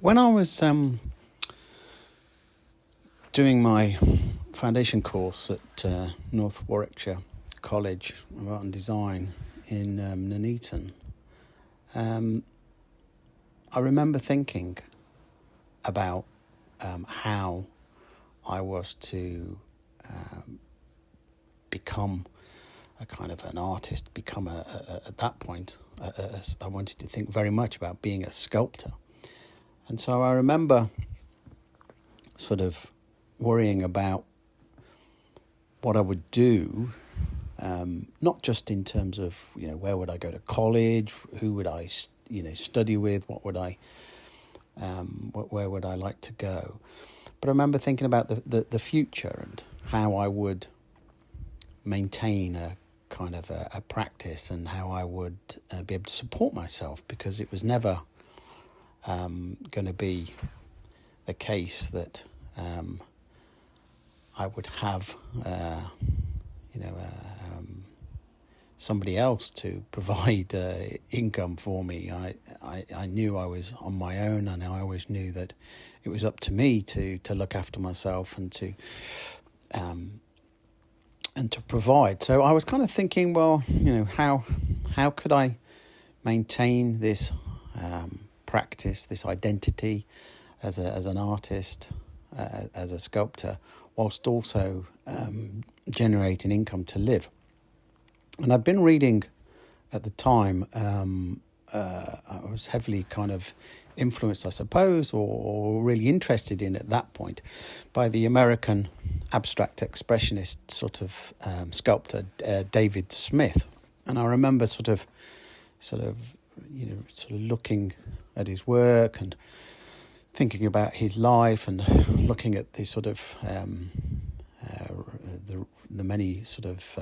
When I was doing my foundation course at North Warwickshire College of Art and Design in Nuneaton, I remember thinking about how I was to become a kind of an artist, at that point, I wanted to think very much about being a sculptor. And so I remember sort of worrying about what I would do, not just in terms of, where would I go to college, who would I, study with, what would I, where would I like to go. But I remember thinking about the future and how I would maintain a kind of a practice and how I would be able to support myself, because it was never going to be the case that I would have somebody else to provide income for me. I knew I was on my own, and I always knew that it was up to me to look after myself and to provide. So I was kind of thinking, well, how could I maintain this practice, this identity as an artist, as a sculptor, whilst also generating income to live. And I've been reading at the time, I was heavily kind of influenced, I suppose, or really interested in at that point, by the American abstract expressionist sort of sculptor, David Smith. And I remember sort of looking at his work and thinking about his life and looking at the sort of the many sort of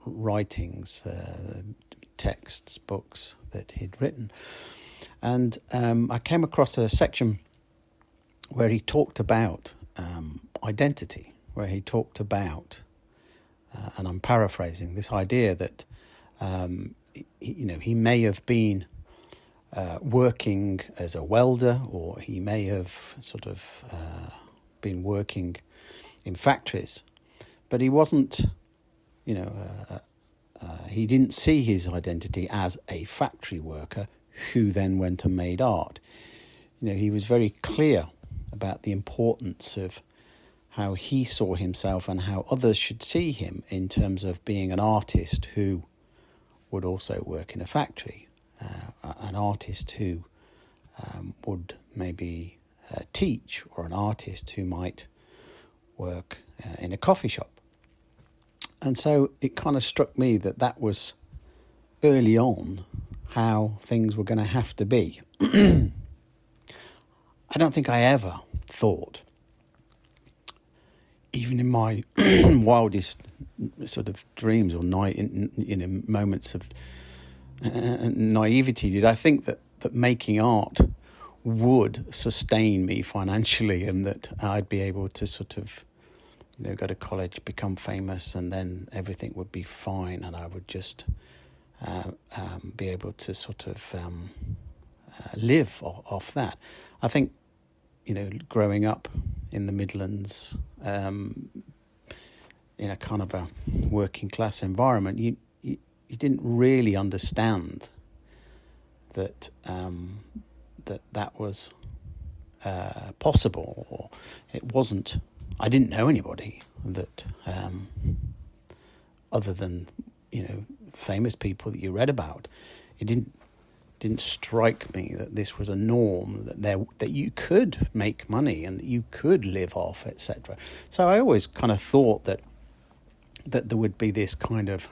writings, texts, books that he'd written. And I came across a section where he talked about identity, where he talked about, and I'm paraphrasing, this idea that, he may have been working as a welder, or he may have sort of been working in factories, but he wasn't, he didn't see his identity as a factory worker who then went and made art. He was very clear about the importance of how he saw himself and how others should see him in terms of being an artist who would also work in a factory, an artist who would maybe teach, or an artist who might work in a coffee shop. And so it kind of struck me that was early on how things were going to have to be. I don't think I ever thought, even in my wildest sort of dreams or moments of naivety, did I think that making art would sustain me financially, and that I'd be able to sort of go to college, become famous, and then everything would be fine, and I would just be able to sort of live off that. I think, growing up in the Midlands, in a kind of a working class environment, you didn't really understand that that was possible, or it wasn't. I didn't know anybody that, other than, famous people that you read about. It didn't strike me that this was a norm, that you could make money and that you could live off, etc. So I always kind of thought that there would be this kind of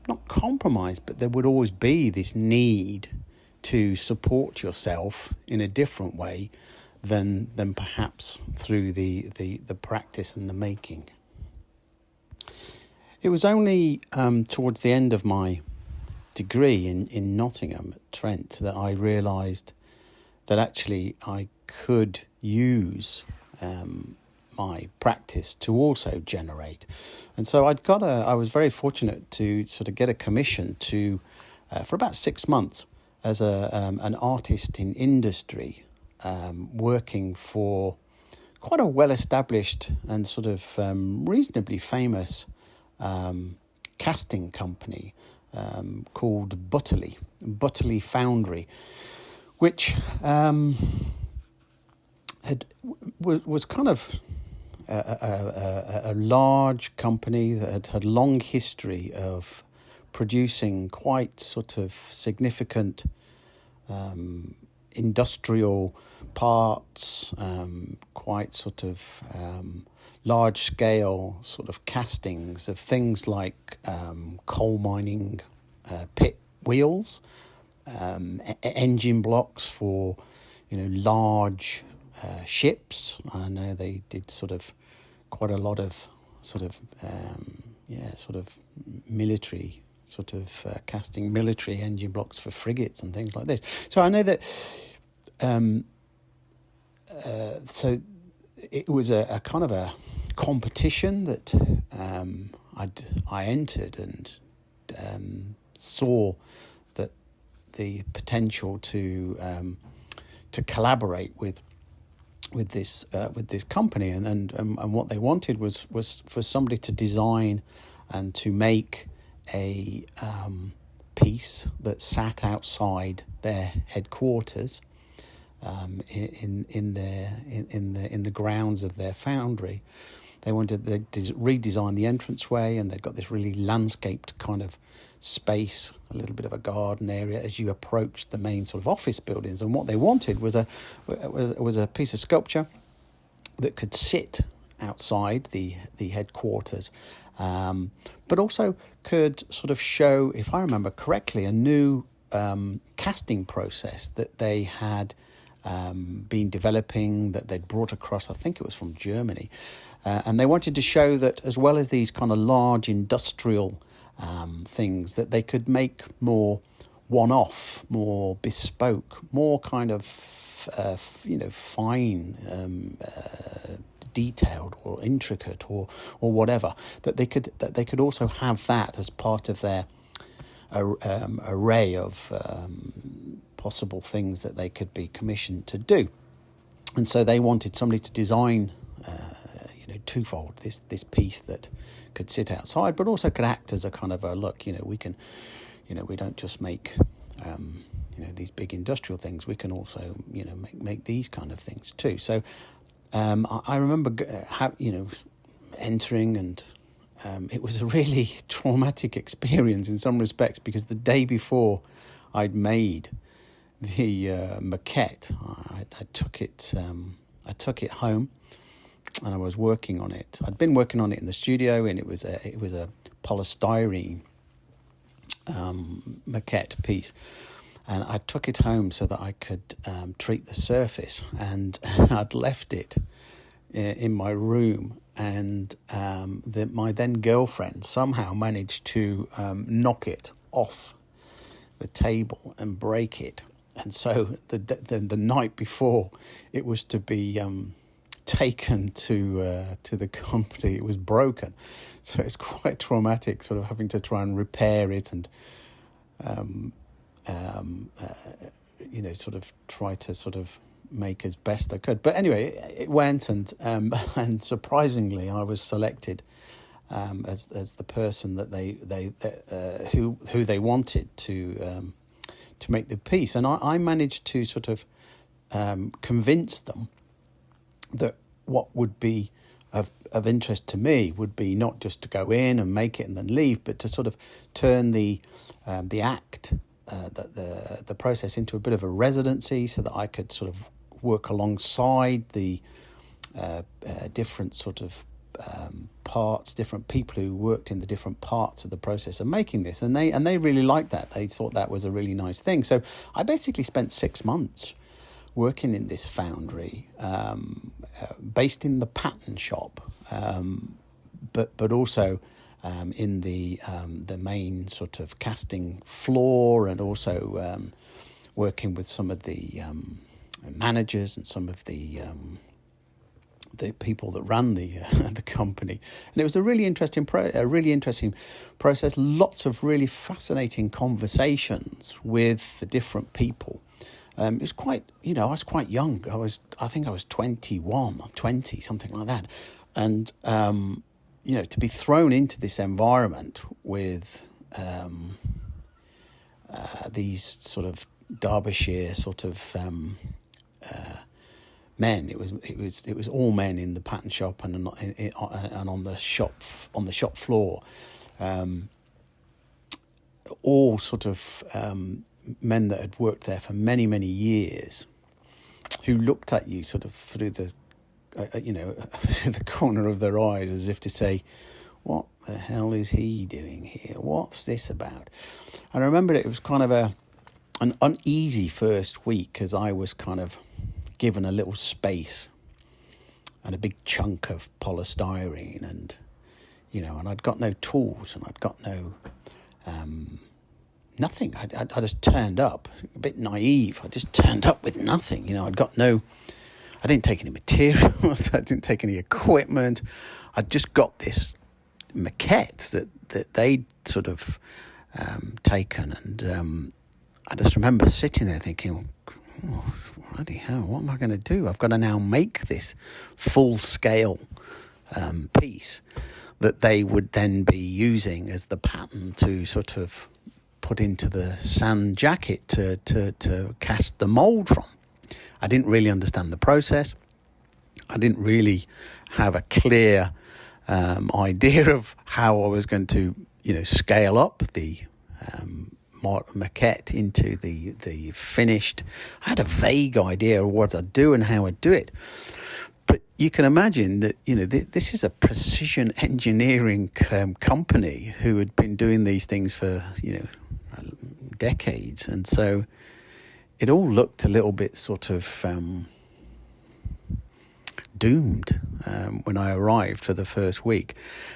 not compromise, but there would always be this need to support yourself in a different way than perhaps through the practice and the making. It was only towards the end of my degree in Nottingham at Trent that I realised that actually I could use my practice to also generate. And so I was very fortunate to sort of get a commission to for about 6 months as an artist in industry, working for quite a well-established and sort of reasonably famous casting company called Butterley Foundry, which was kind of a large company that had long history of producing quite sort of significant industrial parts, quite sort of large scale sort of castings of things like coal mining pit wheels, engine blocks for large ships. I know they did sort of quite a lot of sort of military sort of casting military engine blocks for frigates and things like this. So I know that so it was a kind of a competition that I entered, and saw that the potential to collaborate with this company, and what they wanted was for somebody to design and to make a piece that sat outside their headquarters, in the grounds of their foundry. They wanted to redesign the entranceway, and they've got this really landscaped kind of space, a little bit of a garden area as you approach the main sort of office buildings. And what they wanted was a piece of sculpture that could sit outside the headquarters, but also could sort of show, if I remember correctly, a new casting process that they had been developing, that they'd brought across, I think it was from Germany. And they wanted to show that, as well as these kind of large industrial things, that they could make more one-off, more bespoke, more kind of fine, detailed or intricate or whatever. That they could also have that as part of their array of possible things that they could be commissioned to do. And so they wanted somebody to design twofold, this piece that could sit outside but also could act as a kind of a look, we can, we don't just make these big industrial things, we can also make these kind of things too. So I remember entering, and it was a really traumatic experience in some respects, because the day before I'd made the maquette, I took it home, and I was working on it. I'd been working on it in the studio, and it was a polystyrene maquette piece, and I took it home so that I could treat the surface, and I'd left it in my room, and my then girlfriend somehow managed to knock it off the table and break it. And so the night before it was to be taken to the company, it was broken. So it's quite traumatic, sort of having to try and repair it, and sort of try to sort of make as best I could. But anyway, it went, and surprisingly, I was selected as the person that who they wanted to make the piece. And I managed to sort of convince them that what would be of interest to me would be not just to go in and make it and then leave, but to sort of turn the act, the process, into a bit of a residency, so that I could sort of work alongside the different sort of parts, different people who worked in the different parts of the process of making this, and they really liked that. They thought that was a really nice thing. So I basically spent 6 months working in this foundry, based in the pattern shop, but also in the main sort of casting floor, and also working with some of the managers and some of the the people that ran the the company, and it was a really interesting process. Lots of really fascinating conversations with the different people. It was quite, I was quite young. I think I was 21 or 20, something like that, and to be thrown into this environment with these sort of Derbyshire sort of men. It was all men in the pattern shop and on the shop floor, all sort of men that had worked there for many, many years, who looked at you sort of through the through the corner of their eyes, as if to say, what the hell is he doing here? What's this about? And I remember it was kind of an uneasy first week, as I was kind of given a little space and a big chunk of polystyrene, and and I'd got no tools, and I'd got no nothing. I just turned up, a bit naive. I just turned up with nothing. I didn't take any materials. I didn't take any equipment. I'd just got this maquette that they'd sort of taken, and I just remember sitting there thinking, oh, bloody hell, what am I going to do? I've got to now make this full-scale piece that they would then be using as the pattern to sort of put into the sand jacket to cast the mould from. I didn't really understand the process. I didn't really have a clear idea of how I was going to, scale up the maquette into the finished. I had a vague idea of what I'd do and how I'd do it. But you can imagine that, this is a precision engineering company who had been doing these things for, decades. And so it all looked a little bit sort of doomed when I arrived for the first week.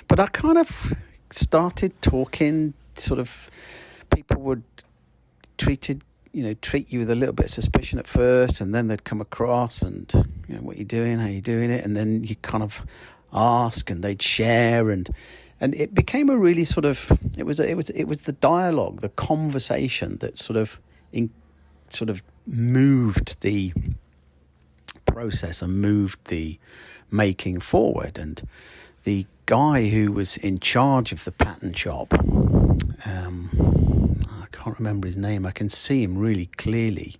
But I kind of started talking, sort of, people would treat you with a little bit of suspicion at first, and then they'd come across and, what are you doing, how are you doing it? And then you kind of ask, and they'd share, and it became a really sort of, it was the dialogue, the conversation that sort of moved the process and moved the making forward. And the guy who was in charge of the pattern shop, I can't remember his name. I can see him really clearly.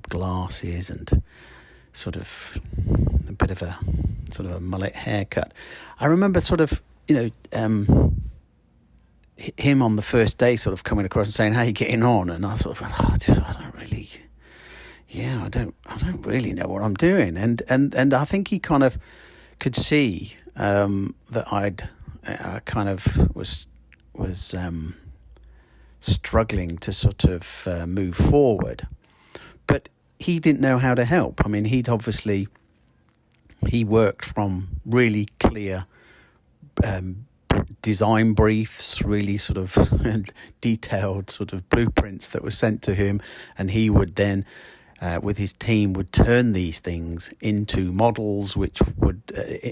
Glasses and sort of a bit of a sort of a mullet haircut. I remember sort of, him on the first day sort of coming across and saying, how are you getting on? And I sort of went, I don't really know what I'm doing. And I think he kind of could see that I kind of was struggling to sort of move forward. But he didn't know how to help. I mean, he worked from really clear design briefs, really sort of detailed sort of blueprints that were sent to him, and he would then with his team would turn these things into models, which would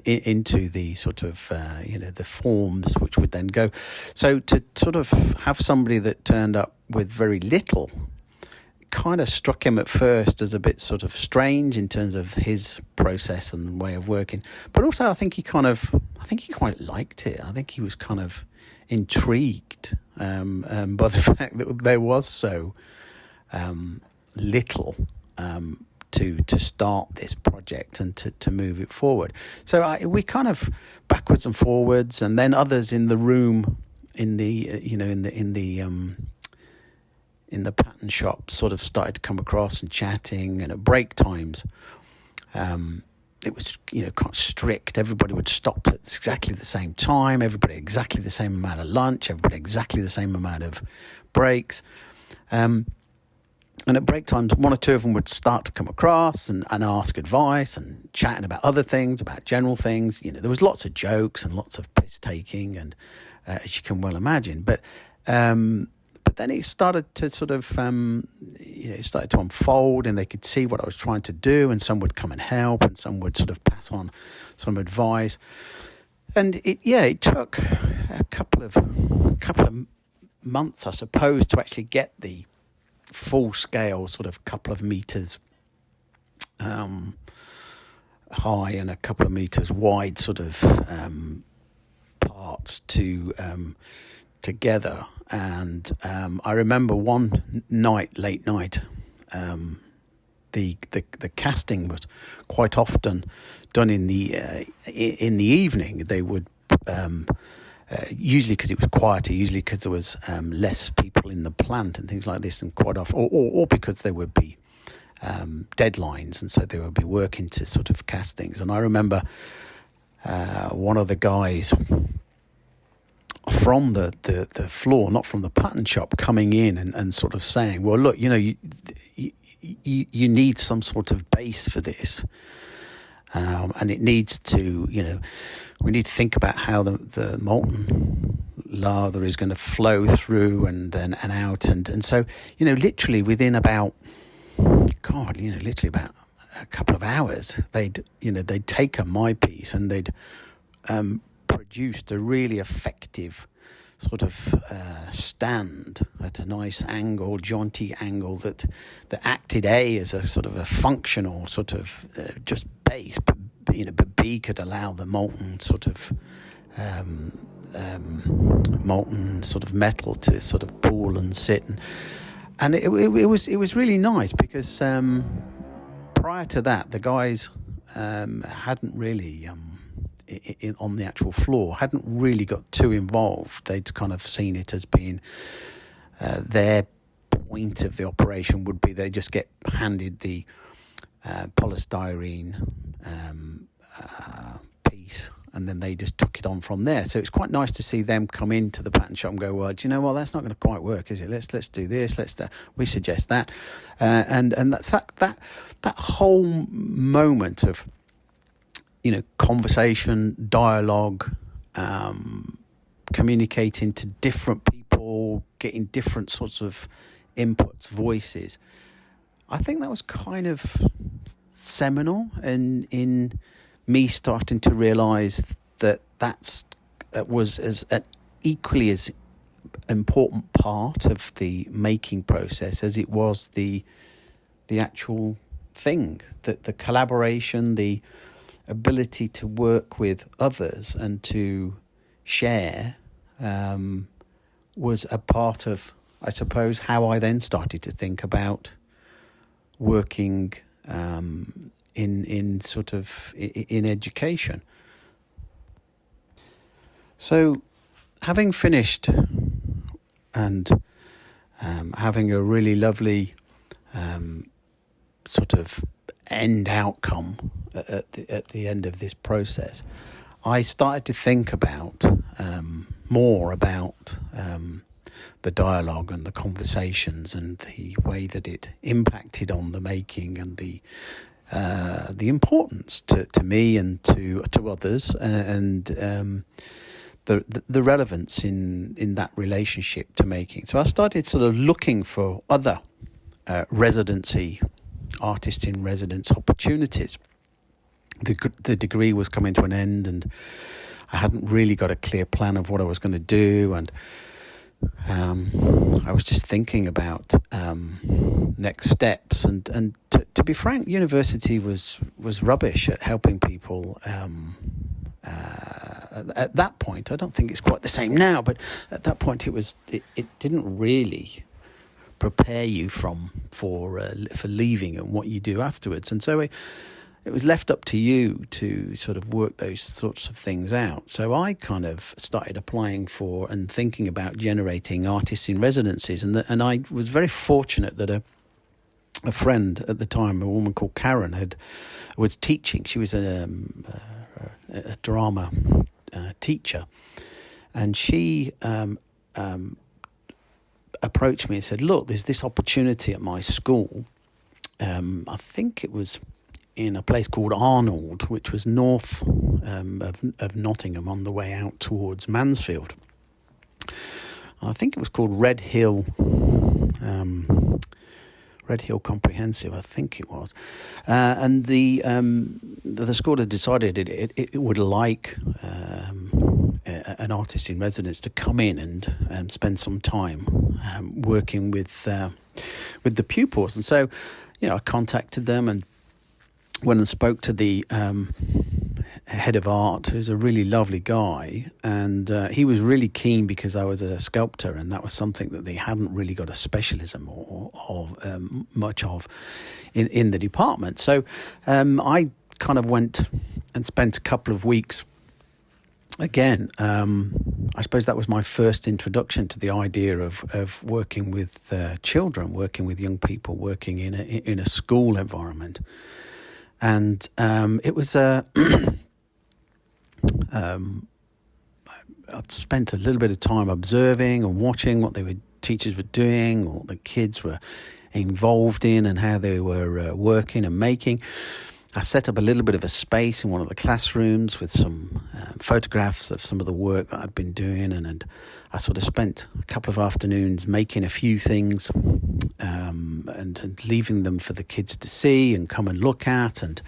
into the sort of the forms which would then go. So to sort of have somebody that turned up with very little kind of struck him at first as a bit sort of strange in terms of his process and way of working, but also I think he quite liked it. I think he was kind of intrigued by the fact that there was so little to start this project and to move it forward. So we kind of backwards and forwards, and then others in the room in the pattern shop sort of started to come across and chatting, and at break times it was quite strict. Everybody would stop at exactly the same time, everybody exactly the same amount of lunch, everybody exactly the same amount of breaks, and at break times one or two of them would start to come across and ask advice and chatting about other things, about general things. There was lots of jokes and lots of piss taking, and as you can well imagine, but but then it started to sort of, it started to unfold, and they could see what I was trying to do, and some would come and help, and some would sort of pass on some advice. And it took a couple of months, I suppose, to actually get the full scale sort of couple of meters high and a couple of meters wide sort of parts together. And I remember one night, late night, the casting was quite often done in the evening. They would usually because it was quieter, usually because there was less people in the plant and things like this, and quite often, or because there would be deadlines, and so they would be working to sort of cast things. And I remember one of the guys from the floor, not from the pattern shop, coming in and sort of saying, well, look, you need some sort of base for this. And it needs to, we need to think about how the molten lather is going to flow through and out. And so, literally within about, literally about a couple of hours, they'd taken my piece and they'd produced a really effective sort of stand at a nice angle, jaunty angle that acted as a sort of a functional sort of just base, but B could allow the molten sort of metal to sort of pool and sit, and it was really nice because prior to that the guys hadn't really on the actual floor hadn't really got too involved. They'd kind of seen it as being their point of the operation would be they just get handed the polystyrene piece, and then they just took it on from there. So it's quite nice to see them come into the pattern shop and go, well, do you know what, that's not going to quite work, is it? Let's do this. We suggest that, and that's that whole moment of conversation, dialogue, communicating to different people, getting different sorts of inputs, voices. I think that was kind of seminal in me starting to realise that was as an equally as important part of the making process as it was the actual thing, that the collaboration, the ability to work with others and to share was a part of, I suppose, how I then started to think about working in sort of in education. So having finished and having a really lovely sort of end outcome at the end of this process, I started to think about more about the dialogue and the conversations and the way that it impacted on the making and the importance to me and to others, and the relevance in that relationship to making. So I started sort of looking for other residency, artist in residence opportunities. The degree was coming to an end, and I hadn't really got a clear plan of what I was going to do, and I was just thinking about next steps. And to be frank, university was rubbish at helping people. At that point, I don't think it's quite the same now, but at that point, it didn't really prepare you for leaving and what you do afterwards. And so it was left up to you to sort of work those sorts of things out. So I kind of started applying for and thinking about generating artists in residencies, and I was very fortunate that a friend at the time, a woman called Karen, was teaching. She was a drama teacher, and she approached me and said, look, there's this opportunity at my school. I think it was in a place called Arnold, which was north of Nottingham on the way out towards Mansfield. I think it was called Red Hill Comprehensive, I think it was, and the school had decided it would like an artist in residence to come in and spend some time working with the pupils, and so I contacted them and went and spoke to the head of art, who's a really lovely guy, and he was really keen because I was a sculptor, and that was something that they hadn't really got a specialism or much of in the department. So I kind of went and spent a couple of weeks. Again, I suppose that was my first introduction to the idea of working with children, working with young people, working in a school environment, and it was a. I'd spent a little bit of time observing and watching what teachers were doing, what the kids were involved in, and how they were working and making. I set up a little bit of a space in one of the classrooms with some photographs of some of the work that I'd been doing, and I sort of spent a couple of afternoons making a few things and leaving them for the kids to see and come and look at, and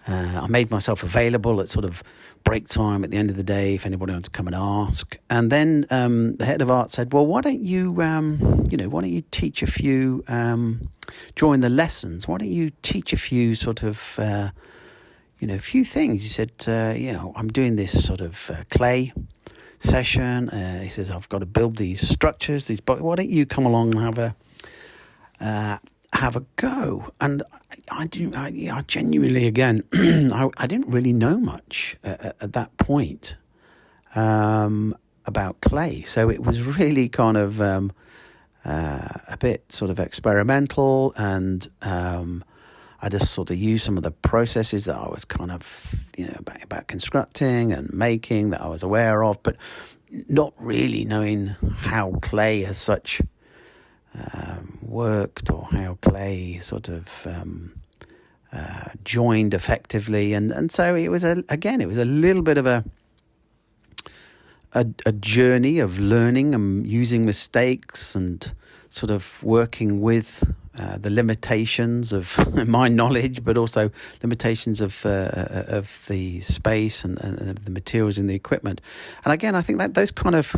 I made myself available at sort of break time at the end of the day if anybody wanted to come and ask. And then the head of art said, well, why don't you teach a few, during the lessons, why don't you teach a few sort of, a few things? He said, I'm doing this sort of clay session. He says, I've got to build these structures, why don't you come along and have a go? And I genuinely, again, I didn't really know much at that point about clay. So it was really kind of a bit sort of experimental, and I just sort of used some of the processes that I was kind of, about constructing and making that I was aware of, but not really knowing how clay as such worked, or how clay sort of joined effectively, and so it was a little bit of a journey of learning and using mistakes and sort of working with the limitations of my knowledge, but also limitations of the space and of the materials and the equipment. And again, I think that those kind of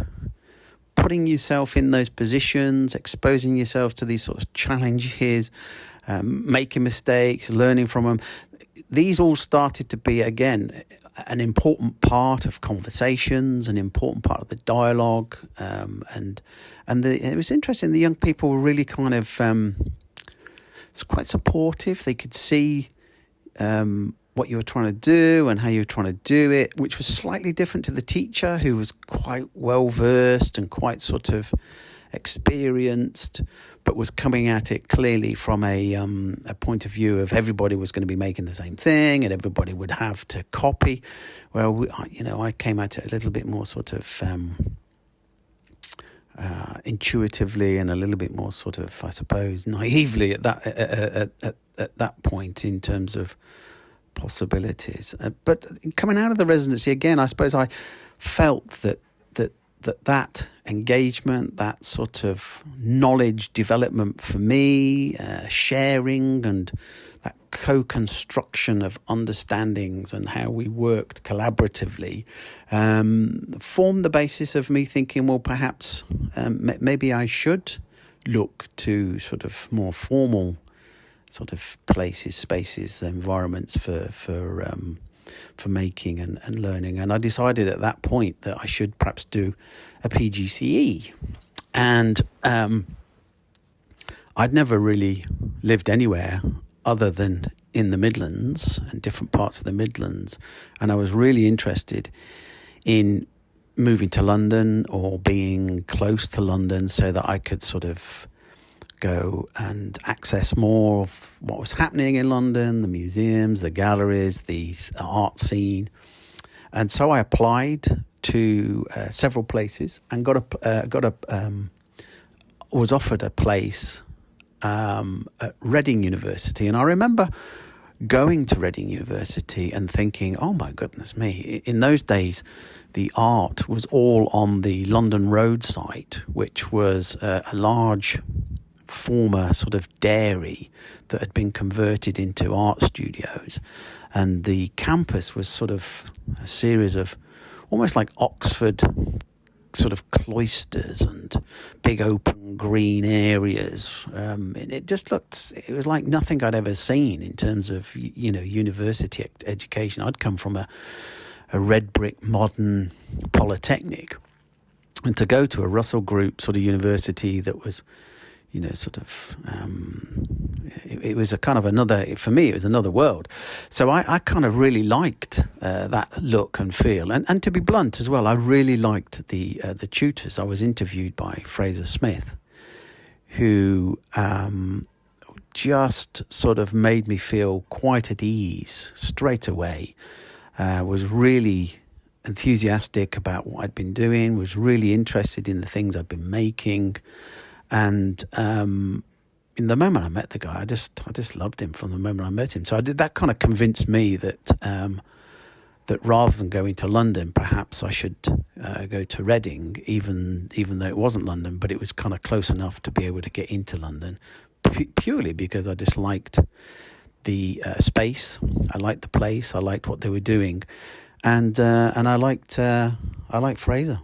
putting yourself in those positions, exposing yourself to these sort of challenges, making mistakes, learning from them, these all started to be, again, an important part of conversations, an important part of the dialogue, it was interesting. The young people were really kind of it's quite supportive. They could see what you were trying to do and how you were trying to do it, which was slightly different to the teacher, who was quite well versed and quite sort of experienced, but was coming at it clearly from a point of view of everybody was going to be making the same thing and everybody would have to copy. Well, I came at it a little bit more sort of intuitively and a little bit more sort of, I suppose, naively at that point in terms of possibilities. But coming out of the residency, again, I suppose I felt that engagement, that sort of knowledge development for me, sharing and that co-construction of understandings and how we worked collaboratively, formed the basis of me thinking, well, perhaps maybe I should look to sort of more formal sort of places, spaces, environments for making and learning. And I decided at that point that I should perhaps do a PGCE. And I'd never really lived anywhere other than in the Midlands and different parts of the Midlands. And I was really interested in moving to London or being close to London so that I could sort of go and access more of what was happening in London, the museums, the galleries, the art scene. And so I applied to several places and was offered a place at Reading University. And I remember going to Reading University and thinking, oh my goodness me, in those days, the art was all on the London Road site, which was a large former sort of dairy that had been converted into art studios. And the campus was sort of a series of almost like Oxford sort of cloisters and big open green areas. It just looked, it was like nothing I'd ever seen in terms of, university education. I'd come from a red brick modern polytechnic, and to go to a Russell Group sort of university that was, it was a kind of another, for me, it was another world. So I kind of really liked that look and feel. And to be blunt as well, I really liked the tutors. I was interviewed by Fraser Smith, who just sort of made me feel quite at ease straight away. Was really enthusiastic about what I'd been doing, was really interested in the things I'd been making. And in the moment I met the guy, I just loved him from the moment I met him. So that kind of convinced me that that rather than going to London, perhaps I should go to Reading, even though it wasn't London, but it was kind of close enough to be able to get into London, purely because I just liked the space, I liked the place, I liked what they were doing, and I liked Fraser.